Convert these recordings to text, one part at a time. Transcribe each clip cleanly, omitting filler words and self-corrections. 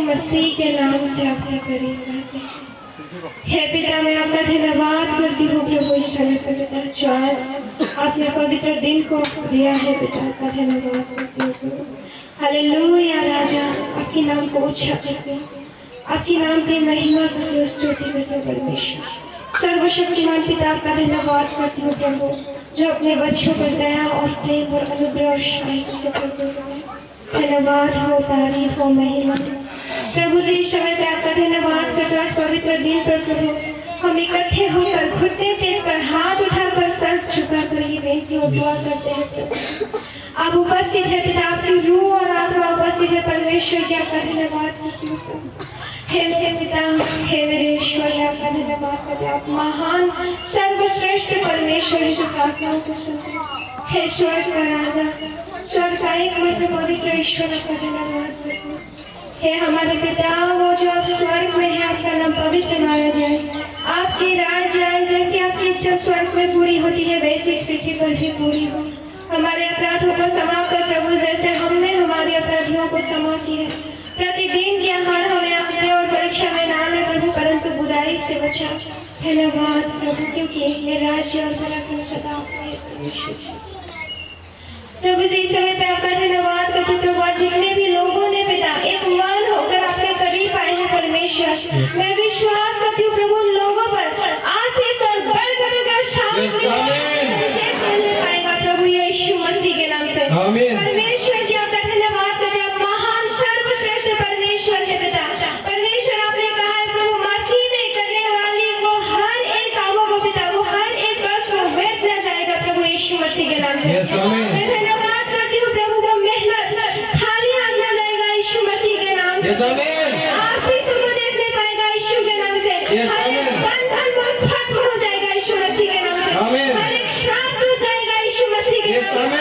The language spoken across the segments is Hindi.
मसीह के नाम से आपका करेंगे। हे पिता, मैं आपका धन्यवाद करती हूँ प्रभु इस समय पर पिता, जो आज आपने पवित्र दिन को दिया है पिता, आपका धन्यवाद करती हूँ प्रभु। हालेलुया राजा, आपके नाम को ऊंचा करते हैं, आपके नाम की महिमा करते, स्तुति करते परमेश्वर। सर्वशक्तिमान पिता, आपका धन्यवाद करती हूँ प्रभु, जो अपने बच्चों पर दया और प्रेम और अनुग्रह और शांति से करते हैं। धन्यवाद हो, तारीफ हो, महिमा प्रभु जी। इस समय पे आपका धन्यवाद करते हैं, पवित्र दिन पर प्रभु हम इकट्ठे होकर घुटने टेक कर हाथ उठाकर सर झुकाकर ये बेनती और दुआ करते हैं प्रभु। आप उपस्थित है पिता, आपकी रूह और आत्मा उपस्थित है परमेश्वर जी, आपका धन्यवाद करती हूँ प्रभु। हे मेरे पिता, हे मेरे ईश्वर, आपका धन्यवाद करते हैं। आप महान सर्वश्रेष्ठ परमेश्वर जी, प्रार्थनाओं को सुनते। हे स्वर्ग का राजा, स्वर्ग का एकमात्र पवित्र ईश्वर, आपका धन्यवाद करते हैं। हे हमारे पिता, वो जो आप स्वर्ग में है, आपका नाम पवित्र माना जाए, आपकी राज आए, जैसी आपकी इच्छा स्वर्ग में पूरी होती है वैसी इस पृथ्वी पर भी पूरी हो। हमारे अपराधों को क्षमा कर प्रभु, जैसे हमने हमारे अपराधियों को क्षमा किया है। प्रतिदिन की आहार हमें आपसे और परीक्षा में ना ले प्रभु, परंतु बुराई से बचा। धन्यवाद प्रभु, क्योंकि ये राज्य और पराक्रम सदा आपके परमेश्वर प्रभु जी। इस समय पे आपका धन्यवाद करते प्रभु, जितने भी लोगों ने पिता एक मन होकर आपके करीब आए हैं परमेश्वर, मैं विश्वास करती हूँ प्रभु, उन लोगों पर आशीष और बरकत का शांति पाएगा प्रभु यीशु मसीह के नाम से। परमेश्वर जी, आपका धन्यवाद करते हैं, महान सर्वश्रेष्ठ परमेश्वर है पिता। परमेश्वर, आपने कहा है प्रभु, मसीह में करने वाली को हर एक कामों को पिता, वो हर एक कष्ट को व्यर्थ न जाएगा प्रभु यीशु मसीह के नाम से। आशीष को देखने पाएगा यीशु के नाम से। हर एक बंधन खत्म हो जाएगा यीशु मसीह के नाम से। हर एक श्राप टूट जाएगा यीशु मसीह के नाम से।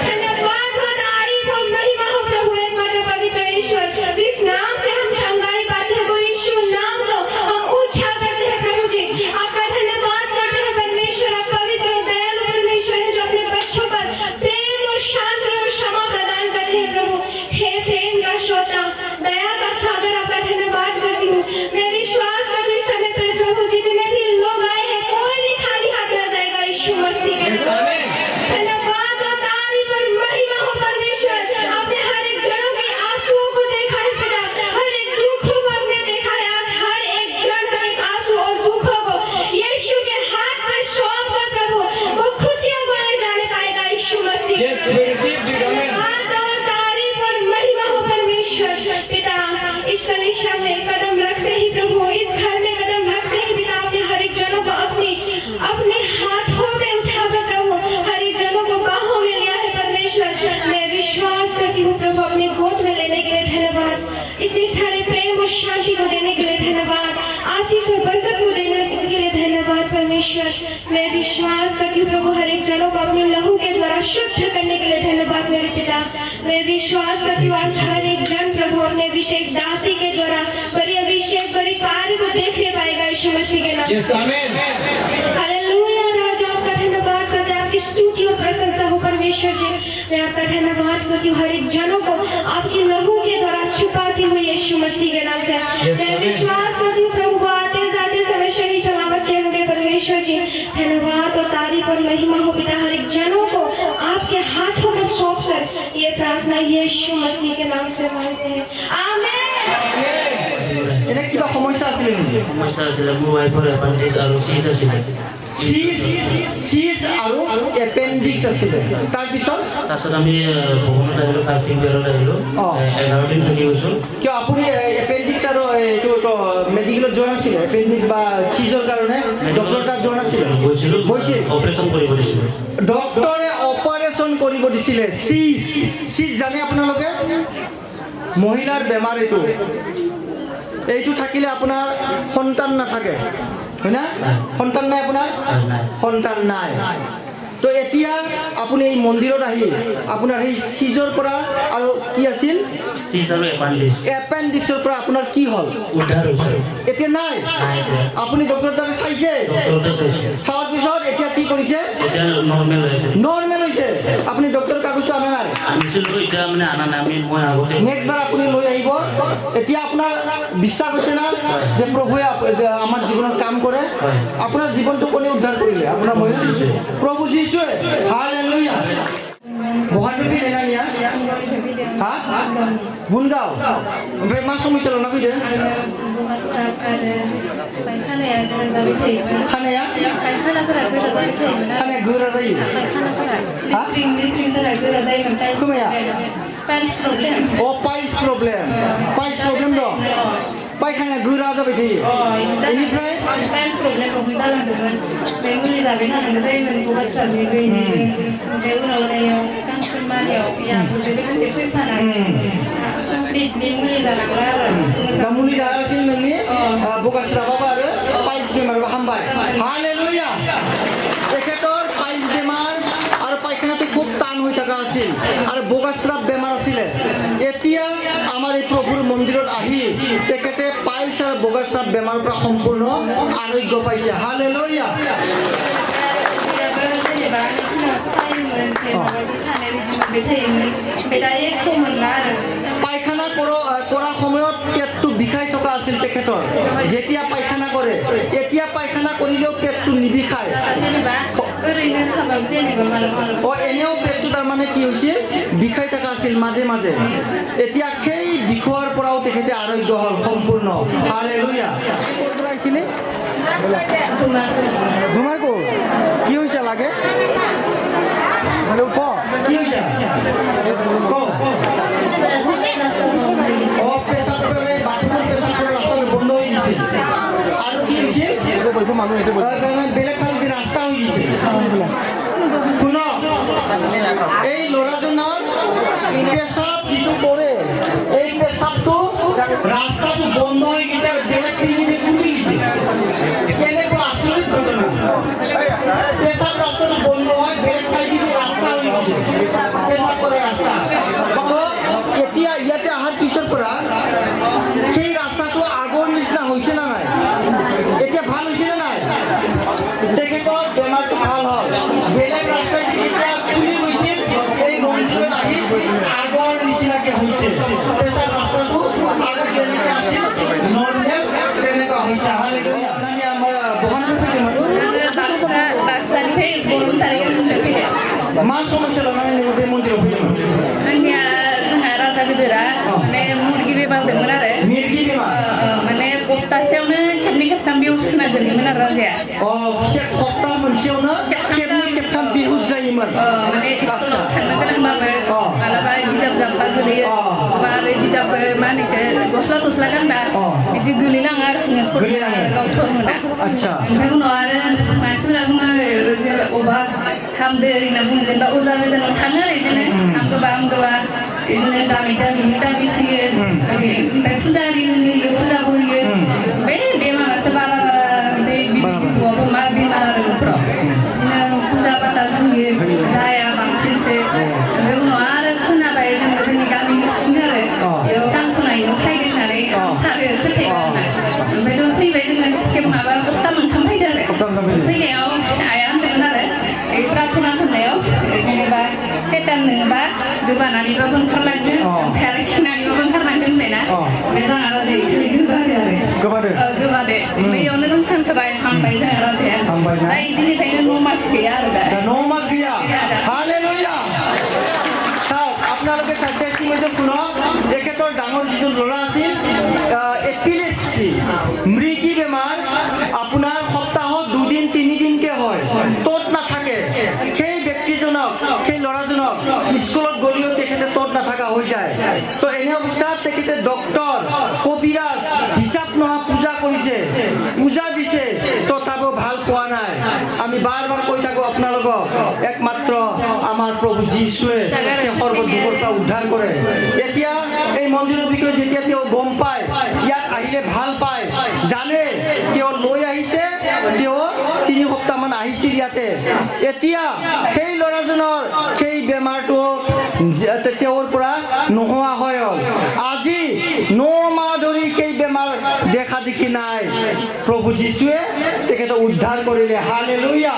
धन्यवाद हो, तारीफ हो, महिमा हो प्रभु एकमात्र पवित्र ईश्वर, जिस नाम से हम चंगाई पाते हैं, वो यीशु नाम को हम ऊंचा करते हैं प्रभु जी। आपका धन्यवाद करते हैं परमेश्वर, आप पवित्र दयालु परमेश्वर है, जो अपने बच्चों पर प्रेम और शांति और क्षमा प्रदान करते हैं प्रभु। हे प्रेम का श्रोता, दया का सागर, आपका धन्यवाद करती हूँ। मैं विश्वास करती हूँ समय पर प्रभु, जितने भी लोग आए हैं, कोई भी खाली हाथ न जाएगा यीशु मसीह के नाम में। धन्यवाद और तारीफ और महिमा हो परमेश्वर, आपने हर एक जनों के आंसुओं को देखा है पिता, हर एक दुखों को आपने देखा है। आज हर एक जन, हर एक आंसू और दुखों को यीशु के हाथ में सौंप कर प्रभु वो खुशियों को ले जाने पाएगा यीशु मसीह के नाम। पिता, इस कलीसिया में कदम रखते ही प्रभु, इस घर में कदम रखते ही पिता, आपने हर एक जनों को अपने हाथों में उठाकर प्रभु हर एक जनों को बाहों में लिया है परमेश्वर। मैं विश्वास करती हूँ प्रभु, अपने गोद में लेने के लिए धन्यवाद, इतने सारे प्रेम और शांति को देने के लिए धन्यवाद, आशीष और बरकत को देने के लिए धन्यवाद परमेश्वर। मैं विश्वास करती हूँ प्रभु, हर एक जनों को अपने लहू के द्वारा शुद्ध करने के लिए धन्यवाद मेरे पिता। मैं विश्वास करती हूँ आज हर एक जन प्रभु अपने अभिषेक दासी के द्वारा बड़ी अभिषेक बड़ी कार्य को देखने पाएगा यीशु मसीह के नाम से। हालेलुया राजा, आपका धन्यवाद करते हैं, आपकी स्तुति और प्रशंसा हो परमेश्वर जी। मैं आपका धन्यवाद करती हूँ, हर एक जनों को आपके लहू के द्वारा छुपाती हूँ यीशु मसीह के नाम से। मैं विश्वास करती हूँ प्रभु, आते जाते समय सही सलामत चलेंगे परमेश्वर जी। धन्यवाद और तारीफ और महिमा हो पिता, हर एक जनों को आपके हाथों में सौंप कर ये प्रार्थना यीशु मसीह के नाम से मांगते हैं, आमीन। এনে কিবা সমস্যা আছিল নেকি? সমস্যা আছিল, মোৰ ৱাইফৰ এপেণ্ডিক্স আৰু চিজ আছিল। চিজ আৰু এপেণ্ডিক্স আছিল। তাৰপিছত আমি ভ্ৰমণত আহিলোঁ, ফাষ্টিং পিৰিয়ডত আহিলোঁ, 11 দিন থাকি গৈছোঁ। কিয় আপুনি এপেণ্ডিক্স আৰু এইটো মেডিকেলত যোৱা নাছিলে? এপেণ্ডিক্স বা চিজৰ কাৰণে ডক্টৰ তাত যোৱা নাছিলে? গৈছিলোঁ, অপাৰেশ্যন কৰিব দিছিলে। ডক্টৰে অপাৰেশ্যন কৰিব দিছিলে। চিজ জানে আপোনালোকে? মহিলাৰ বেমাৰ এইটো থাকিলে আপোনাৰ সন্তান নাথাকে, হয় না? সন্তান নাই আপোনাৰ? সন্তান নাই। তো এতিয়া আপুনি এই মন্দিৰত আহি আপোনাৰ সেই চিজৰ পৰা আৰু কি আছিল চিজ আৰু এপাণ্ডিক্স এপেণ্ডিক্সৰ পৰা আপোনাৰ কি হ'ল উদ্ধাৰ হৈছে এতিয়া নাই নাই এতিয়া আপুনি ডক্টৰ তাতে চাইছে ডক্টৰতে চাইছোঁ চাৱাৰ পিছত এতিয়া কি কৰিছে এতিয়া নৰ্মেল হৈছে নৰ্মেল হৈছে আপুনি ডক্টৰ কাগজটো আনা নাই আনিছিলোঁ এতিয়া মানে আনা নাই মই আগতে নেক্সট বাৰ আপুনি লৈ আহিব এতিয়া আপোনাৰ বিশ্বাস হৈছে না যে প্ৰভুৱে যে আমাৰ জীৱনত কাম কৰে হয়। আপোনাৰ জীৱনটো কোনে উদ্ধাৰ কৰিলে আপোনাৰ মই প্ৰভু যীশুৱে হালেলুয়া बहानिफ्राय फैनाय ना हा बुनगाव ओमफ्राय मा समस्या लाना फैदों खानाया खानाया गोरा जायो हा खोमाया अ पाइल्स प्रब्लेम दं पायखानाया गोरा जाबाय थायो बेनिफ्राय पाइल्स प्रब्लेम जालांदोंमोन बे मुलि जाबाय थानांगौ जायोमोन बगासफ्राबो बेनिफ्राय ओमफ्राय उनाव नायाव कानसुन मानियाव आब'जों लोगोसे फैफानानै कमप्लिटलि मुलि जानांला आरो दा मुलि जागासिनो नोंनि बगास्राबाबो आरो पाइल्स बेमारबो हामबाय हालेलुया एखेतर पाइल्स बेमार আৰু পায়খানাটো খুব টান হৈ থকা আছিল আৰু বগাস্ৰাব বেমাৰ আছিলে এতিয়া আমাৰ এই প্ৰভুৰ মন্দিৰত আহি তেখেতে পাইল্স আৰু বগাস্ৰাব বেমাৰৰ পৰা সম্পূৰ্ণ আৰোগ্য পাইছে হালেলুয়া পায়খানা কৰা সময়ত পেটটো বিষাই থকা আছিল তেখেতৰ যেতিয়া পায়খানা কৰে এতিয়া পায়খানা কৰিলেও পেটটো নিবিষায় এনেও পেটটো তাৰমানে কি হৈছিল বিষাই থকা আছিল মাজে মাজে এতিয়া সেই বিষৰ পৰাও তেখেতে আৰোগ্য হ'ল সম্পূৰ্ণ হালেলুয়া ক'ৰ পৰা আহিছিলে তোমাৰ ক'ৰ কি হৈছে লাগে ক কি হৈছে ক পেচাব কৰে বাথৰুমত পেচাব কৰা ৰাস্তাটো বন্ধ হৈ গৈছিল আৰু কি হৈছে বেলেগ ফালে ৰাস্তা হৈ গৈছে শুন এই ল'ৰাজনৰ পেচাব যিটো কৰে এই পেচাবটো ৰাস্তাটো বন্ধ হৈ গৈছে আৰু বেলেগ ক্লিনিকে খুলি গৈছে কেনেকুৱা আচৰিত ঘটনা পেচাব ৰাস্তাটো বন্ধ হয় বেলেগ চাইডে ৰাস্তা হৈ গৈছে পেচাব কৰা ৰাস্তা এতিয়া ইয়াতে অহাৰ পিছৰ পৰা সেই ৰাস্তাটো আগৰ নিচিনা হৈছে না নাই এতিয়া ভাল হৈছে না নাই তেখেতৰ বেমাৰটো ভাল হ'ল বেলেগ ৰাস্তাই যেতিয়া খুলি গৈছিল এই মন্দিৰত আহি আগৰ নিচিনাকৈ হৈছে পেচাব ৰাস্তাটো আগৰ যেনেকৈ আছিল নৰ্মেল তেনেকুৱা হৈছে হালেলুয়া আপোনালোকে আমাৰ বহানিफ्राय फैदोंमोन मा समस्या लानानै नोङो बे मन्दिराव फैदोंमोन जोंहा राजा गिदिरा माने मुरगि बेमार दंमोन आरो मिरगि बेमार माने सप्तासेयावनो खेबनै खेबथाम बेहुस होना दोनोमोन आरो राजाया सप्ता मोनसेयावनो खेबनै खेबथाम बेहुस जायोमोन माने स्कुलाव थांनो गोनांबाबो मालाबा बिजाब जाब्बा गोलैयो बा आरो बिजाब मा होनो इखो गस्ला तस्ला गानबा बिदि गोलैलाङो आरो जोङो गावथर मोना ओमफ्राय उनाव आरो मानसिफोरा बुङो जे अबा हामदो ओरैना बुङो जेनेबा अजा बेजानाव थाङो आरो बिदिनो हामगोबा बिदिनो दामि सियो ओमफ्राय फुजा आरि होयो फुजाबो होयो बे बेमारासो बारा बे बिबुआबो मा बेमार आरो न'फोराव बिदिनो फुजा पाताल होयो जाया बांसिनसो ओमफ्राय उनाव आरो खोनाबाय जोङो जोंनि गामिनि खाथिनो आरो बेयाव दानस'नायनो फैदों होननानै थारो फोथायबाय आरोना ओमफ्रायथ' फैबाय जोङो माबा सप्ता मोनथाम फैदों आरो फैनायाव आइया होनदोंमोन आरो प्रार्थना होनायाव जेनेबा सेटान नोङोबा गोबानानैबाबो ओंखारलांदो ओमफ्राय आरो खिनानैबाबो ओंखारलांदो होनबायना ओमफ्राय जोंहा राजाया गोबादो बेयावनो जों सानखोबाय हामबाय जोंहा राजाया दा इदिनिफ्रायनो न' मास गैया आरो दा न' मास गैया हालेलुया আপোনালোকে টেষ্টিমেণ্টটো শুনক তেখেতৰ ডাঙৰ যিটো ল'ৰা আছিল এপিলেপচি মৃগী বেমাৰ আপোনাৰ সপ্তাহত 2 দিন 3 দিনকৈ হয় তত নাথাকে সেই ব্যক্তিজনক সেই ল'ৰাজনক স্কুলত গ'লেও তেখেতে তত নাথাকা হৈ যায় তো এনে অৱস্থাত তেখেতে ডক্টৰ কবিৰাজ হিচাপ নোহোৱা পূজা কৰিছে পূজা দিছে তথাপিও ভাল পোৱা নাই আমি বাৰ বাৰ কৈ থাকোঁ আপোনালোকক একমাত্ৰ আমাৰ প্ৰভু যীশুৱে সৰ্বদুখৰ পৰা উদ্ধাৰ কৰে এতিয়া এই মন্দিৰৰ বিষয়ে যেতিয়া তেওঁ গম পায় ইয়াত আহিলে ভাল পায় জানে তেওঁ লৈ আহিছে তেওঁ 3 সপ্তাহমান আহিছিল ইয়াতে এতিয়া তেওঁৰ পৰা নোহোৱা হৈ হ'ল আজি 9 মাহ ধৰি সেই বেমাৰ দেখা দেখি নাই প্ৰভু যীশুৱে তেখেতক উদ্ধাৰ কৰিলে হালেলুয়া